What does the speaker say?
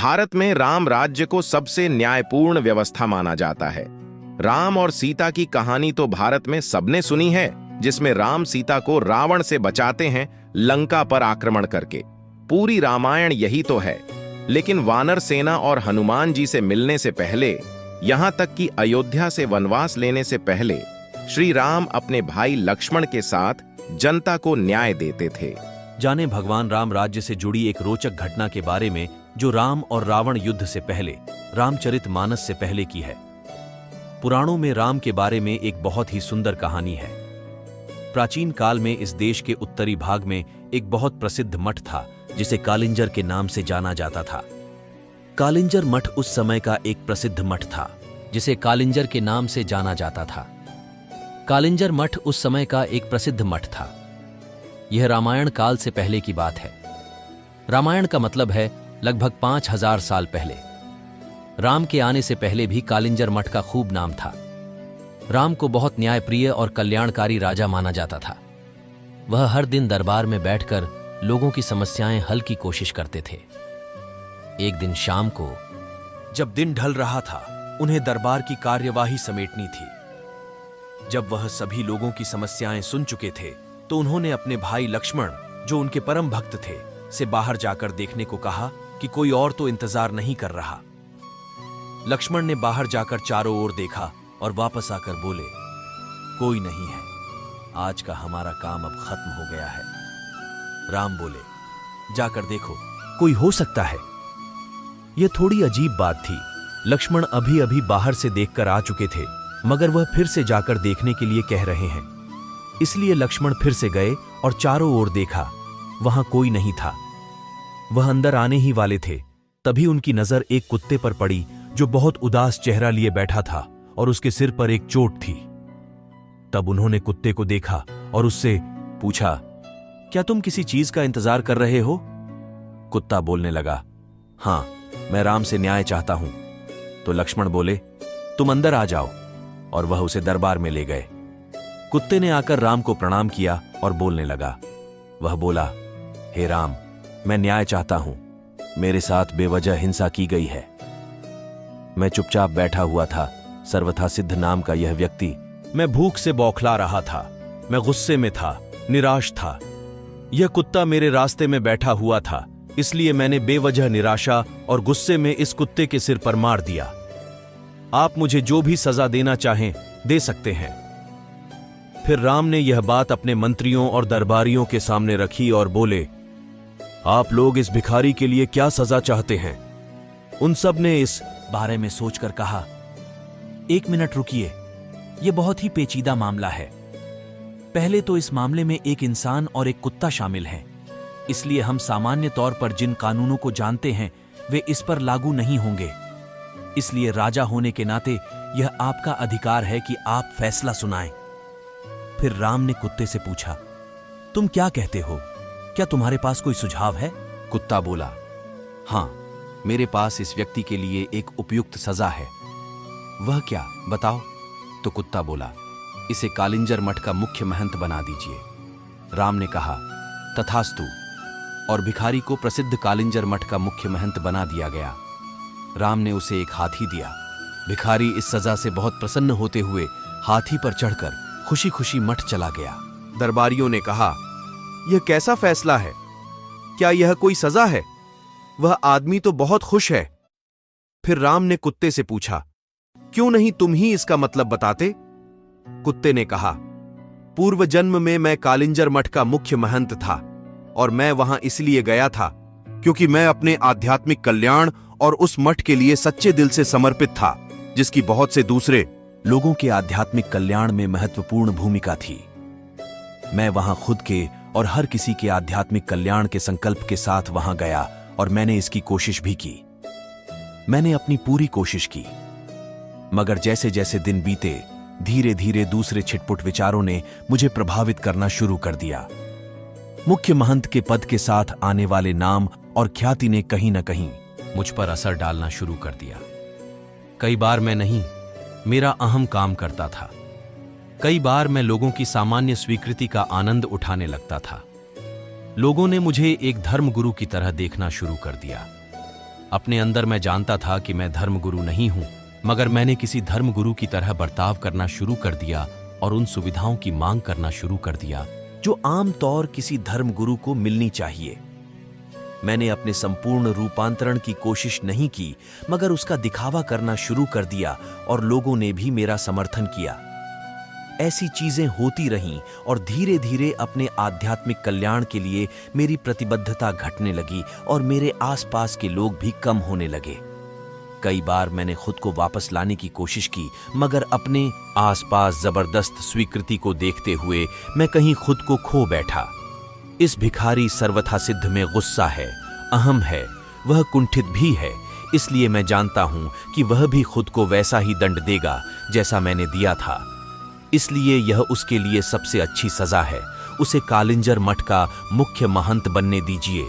भारत में राम राज्य को सबसे न्यायपूर्ण व्यवस्था माना जाता है। राम और सीता की कहानी तो भारत में सबने सुनी है, जिसमें राम सीता को रावण से बचाते हैं लंका पर आक्रमण करके। पूरी रामायण यही तो है। लेकिन वानर सेना और हनुमान जी से मिलने से पहले, यहां तक कि अयोध्या से वनवास लेने से पहले, श्री राम अपने भाई लक्ष्मण के साथ जनता को न्याय देते थे। जाने भगवान राम राज्य से जुड़ी एक रोचक घटना के बारे में, जो राम और रावण युद्ध से पहले, रामचरितमानस से पहले की है। पुराणों में राम के बारे में एक बहुत ही सुंदर कहानी है। प्राचीन काल में इस देश के उत्तरी भाग में एक बहुत प्रसिद्ध मठ था, जिसे कालिंजर के नाम से जाना जाता था। कालिंजर मठ उस समय का एक प्रसिद्ध मठ था, जिसे कालिंजर के नाम से जाना जाता था। कालिंजर मठ उस समय का एक प्रसिद्ध मठ था। यह रामायण काल से पहले की बात है। रामायण का मतलब है लगभग 5000 साल पहले। राम के आने से पहले भी कालिंजर मठ का खूब नाम था। राम को बहुत न्यायप्रिय और कल्याणकारी राजा माना जाता था। वह हर दिन दरबार में बैठकर लोगों की समस्याएं हल की कोशिश करते थे। एक दिन शाम को, जब दिन ढल रहा था, उन्हें दरबार की कार्यवाही समेटनी थी। जब वह सभी लोगों की समस्याएं सुन चुके थे, तो उन्होंने अपने भाई लक्ष्मण, जो उनके परम भक्त थे, से बाहर जाकर देखने को कहा कि कोई और तो इंतजार नहीं कर रहा। लक्ष्मण ने बाहर जाकर चारों ओर देखा और वापस आकर बोले, कोई नहीं है, आज का हमारा काम अब खत्म हो गया है। राम बोले, जाकर देखो, कोई हो सकता है। यह थोड़ी अजीब बात थी। लक्ष्मण अभी अभी बाहर से देखकर आ चुके थे, मगर वह फिर से जाकर देखने के लिए कह रहे हैं। इसलिए लक्ष्मण फिर से गए और चारों ओर देखा। वहां कोई नहीं था। वह अंदर आने ही वाले थे, तभी उनकी नजर एक कुत्ते पर पड़ी, जो बहुत उदास चेहरा लिए बैठा था और उसके सिर पर एक चोट थी। तब उन्होंने कुत्ते को देखा और उससे पूछा, क्या तुम किसी चीज का इंतजार कर रहे हो? कुत्ता बोलने लगा, हां, मैं राम से न्याय चाहता हूं। तो लक्ष्मण बोले, तुम अंदर आ जाओ, और वह उसे दरबार में ले गए। कुत्ते ने आकर राम को प्रणाम किया और बोलने लगा। वह बोला, हे राम, मैं न्याय चाहता हूं। मेरे साथ बेवजह हिंसा की गई है। मैं चुपचाप बैठा हुआ था। सर्वथा सिद्ध नाम का यह व्यक्ति, मैं भूख से बौखला रहा था। मैं गुस्से में था, निराश था। यह कुत्ता मेरे रास्ते में बैठा हुआ था, इसलिए मैंने बेवजह निराशा और गुस्से में इस कुत्ते के सिर पर मार दिया। आप मुझे जो भी सजा देना चाहें, दे सकते हैं। फिर राम ने यह बात अपने मंत्रियों और दरबारियों के सामने रखी और बोले, आप लोग इस भिखारी के लिए क्या सजा चाहते हैं? उन सब ने इस बारे में सोचकर कहा, एक मिनट रुकिए, यह बहुत ही पेचीदा मामला है। पहले तो इस मामले में एक इंसान और एक कुत्ता शामिल हैं, इसलिए हम सामान्य तौर पर जिन कानूनों को जानते हैं वे इस पर लागू नहीं होंगे। इसलिए राजा होने के नाते यह आपका अधिकार है कि आप फैसला सुनाएं। फिर राम ने कुत्ते से पूछा, तुम क्या कहते हो? क्या तुम्हारे पास कोई सुझाव है? कुत्ता बोला, हां, मेरे पास इस व्यक्ति के लिए एक उपयुक्त सजा है। वह क्या, बताओ? तो कुत्ता बोला, इसे कालिंजर मठ का मुख्य महंत बना दीजिए। राम ने कहा, तथास्तु, और भिखारी को प्रसिद्ध कालिंजर मठ का मुख्य महंत बना दिया गया। राम ने उसे एक हाथी दिया। भिखारी इस सजा से बहुत प्रसन्न होते हुए हाथी पर चढ़कर खुशी खुशी मठ चला गया। दरबारियों ने कहा, यह कैसा फैसला है? क्या यह कोई सजा है? वह आदमी तो बहुत खुश है। फिर राम ने कुत्ते से पूछा, क्यों नहीं तुम ही इसका मतलब बताते? कुत्ते ने कहा, पूर्व जन्म में मैं कालिंजर मठ का मुख्य महंत था, और मैं वहां इसलिए गया था क्योंकि मैं अपने आध्यात्मिक कल्याण और उस मठ के लिए सच्चे दिल से समर्पित था, जिसकी बहुत से दूसरे लोगों के आध्यात्मिक कल्याण में महत्वपूर्ण भूमिका थी। मैं वहां खुद के और हर किसी के आध्यात्मिक कल्याण के संकल्प के साथ वहां गया, और मैंने इसकी कोशिश भी की। मैंने अपनी पूरी कोशिश की, मगर जैसे जैसे दिन बीते, धीरे धीरे दूसरे छिटपुट विचारों ने मुझे प्रभावित करना शुरू कर दिया। मुख्य महंत के पद के साथ आने वाले नाम और ख्याति ने कहीं न कहीं मुझ पर असर डालना शुरू कर दिया। कई बार मैं नहीं, मेरा अहम काम करता था। कई बार मैं लोगों की सामान्य स्वीकृति का आनंद उठाने लगता था। लोगों ने मुझे एक धर्मगुरु की तरह देखना शुरू कर दिया। अपने अंदर मैं जानता था कि मैं धर्मगुरु नहीं हूं, मगर मैंने किसी धर्मगुरु की तरह बर्ताव करना शुरू कर दिया और उन सुविधाओं की मांग करना शुरू कर दिया जो आमतौर किसी धर्मगुरु को मिलनी चाहिए। मैंने अपने संपूर्ण रूपांतरण की कोशिश नहीं की, मगर उसका दिखावा करना शुरू कर दिया और लोगों ने भी मेरा समर्थन किया। ऐसी चीजें होती रहीं और धीरे धीरे अपने आध्यात्मिक कल्याण के लिए मेरी प्रतिबद्धता घटने लगी और मेरे आसपास के लोग भी कम होने लगे। कई बार मैंने खुद को वापस लाने की कोशिश की, मगर अपने आसपास जबरदस्त स्वीकृति को देखते हुए मैं कहीं खुद को खो बैठा। इस भिखारी सर्वथा सिद्ध में गुस्सा है, अहम है, वह कुंठित भी है, इसलिए मैं जानता हूं कि वह भी खुद को वैसा ही दंड देगा जैसा मैंने दिया था। इसलिए यह उसके लिए सबसे अच्छी सजा है। उसे कालिंजर मठ का मुख्य महंत बनने दीजिए।